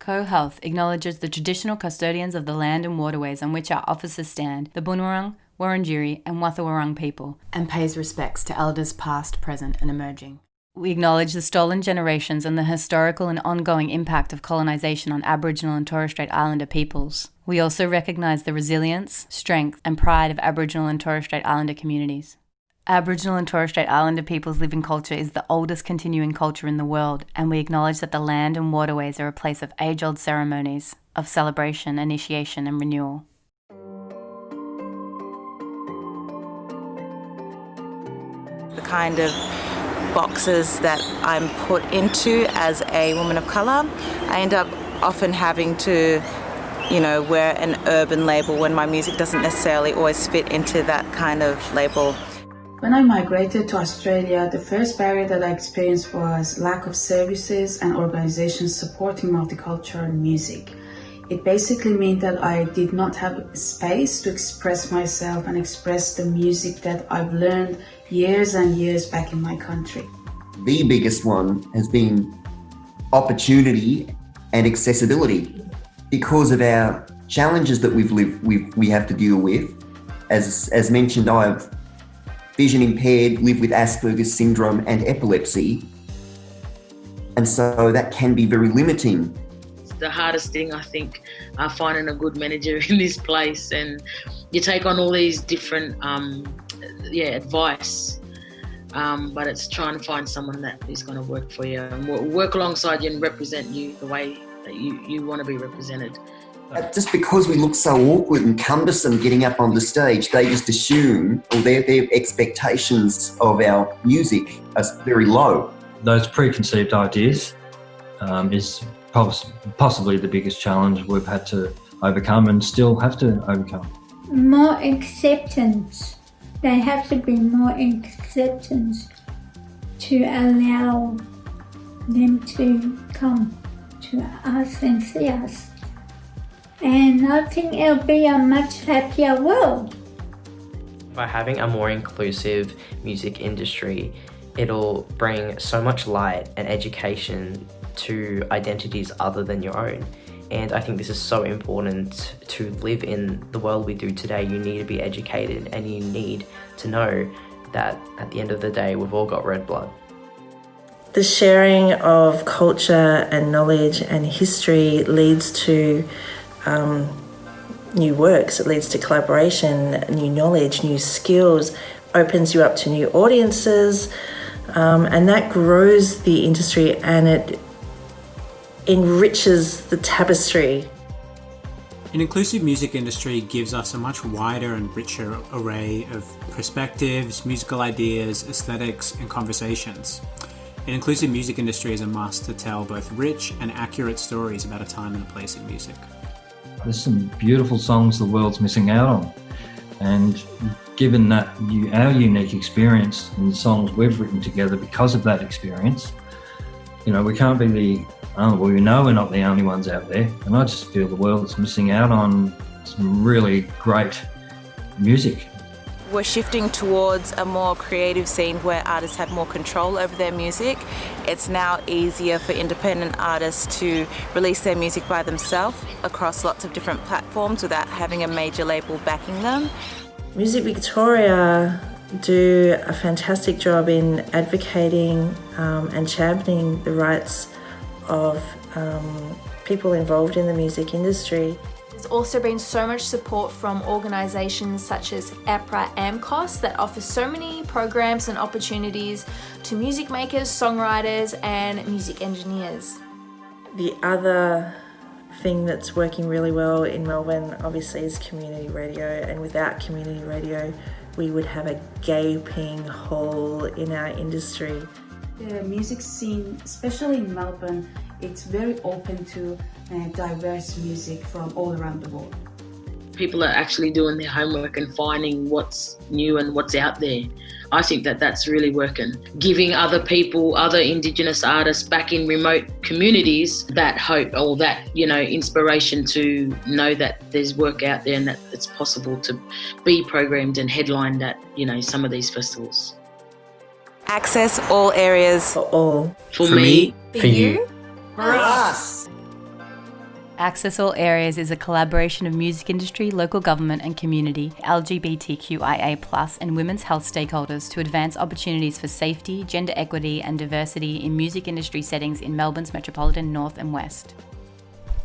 Co Health acknowledges the traditional custodians of the land and waterways on which our offices stand, the Bunurong, Wurundjeri and Wathawarong people, and pays respects to elders past, present and emerging. We acknowledge the stolen generations and the historical and ongoing impact of colonisation on Aboriginal and Torres Strait Islander peoples. We also recognise the resilience, strength and pride of Aboriginal and Torres Strait Islander communities. Aboriginal and Torres Strait Islander people's living culture is the oldest continuing culture in the world, and we acknowledge that the land and waterways are a place of age-old ceremonies, of celebration, initiation and renewal. The kind of boxes that I'm put into as a woman of colour, I end up often having to, wear an urban label when my music doesn't necessarily always fit into that kind of label. When I migrated to Australia, the first barrier that I experienced was lack of services and organizations supporting multicultural music. It basically meant that I did not have space to express myself and express the music that I've learned years and years back in my country. The biggest one has been opportunity and accessibility. Because of our challenges that we have to deal with. As mentioned, I've vision impaired, live with Asperger's syndrome and epilepsy. And so that can be very limiting. The hardest thing, I think, finding a good manager in this place, and you take on all these different advice, but it's trying to find someone that is going to work for you and work alongside you and represent you the way that you want to be represented. Just because we look so awkward and cumbersome getting up on the stage, they just assume, or their expectations of our music are very low. Those preconceived ideas is possibly the biggest challenge we've had to overcome and still have to overcome. More acceptance. There have to be more acceptance to allow them to come to us and see us. And I think it'll be a much happier world. By having a more inclusive music industry, it'll bring so much light and education to identities other than your own. And I think this is so important to live in the world we do today. You need to be educated and you need to know that at the end of the day, we've all got red blood. The sharing of culture and knowledge and history leads to new works, it leads to collaboration, new knowledge, new skills, opens you up to new audiences, and that grows the industry and it enriches the tapestry. An inclusive music industry gives us a much wider and richer array of perspectives, musical ideas, aesthetics, and conversations. An inclusive music industry is a must to tell both rich and accurate stories about a time and a place in music. There's some beautiful songs the world's missing out on, and given that our unique experience and the songs we've written together because of that experience, we can't be we know we're not the only ones out there, and I just feel the world's missing out on some really great music. We're shifting towards a more creative scene where artists have more control over their music. It's now easier for independent artists to release their music by themselves across lots of different platforms without having a major label backing them. Music Victoria do a fantastic job in advocating and championing the rights of people involved in the music industry. There's also been so much support from organisations such as APRA AMCOS that offers so many programs and opportunities to music makers, songwriters and music engineers. The other thing that's working really well in Melbourne obviously is community radio, and without community radio we would have a gaping hole in our industry. The music scene, especially in Melbourne, it's very open to diverse music from all around the world. People are actually doing their homework and finding what's new and what's out there. I think that that's really working. Giving other people, other Indigenous artists back in remote communities that hope or that, inspiration to know that there's work out there and that it's possible to be programmed and headlined at, some of these festivals. Access all areas for all. For me. For you. For us. Access All Areas is a collaboration of music industry, local government and community, LGBTQIA+, and women's health stakeholders to advance opportunities for safety, gender equity and diversity in music industry settings in Melbourne's metropolitan north and west.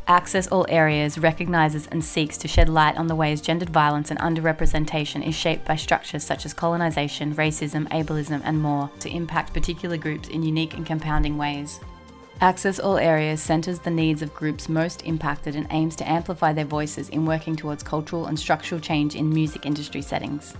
Access All Areas recognises and seeks to shed light on the ways gendered violence and underrepresentation is shaped by structures such as colonisation, racism, ableism and more to impact particular groups in unique and compounding ways. Access All Areas centres the needs of groups most impacted and aims to amplify their voices in working towards cultural and structural change in music industry settings.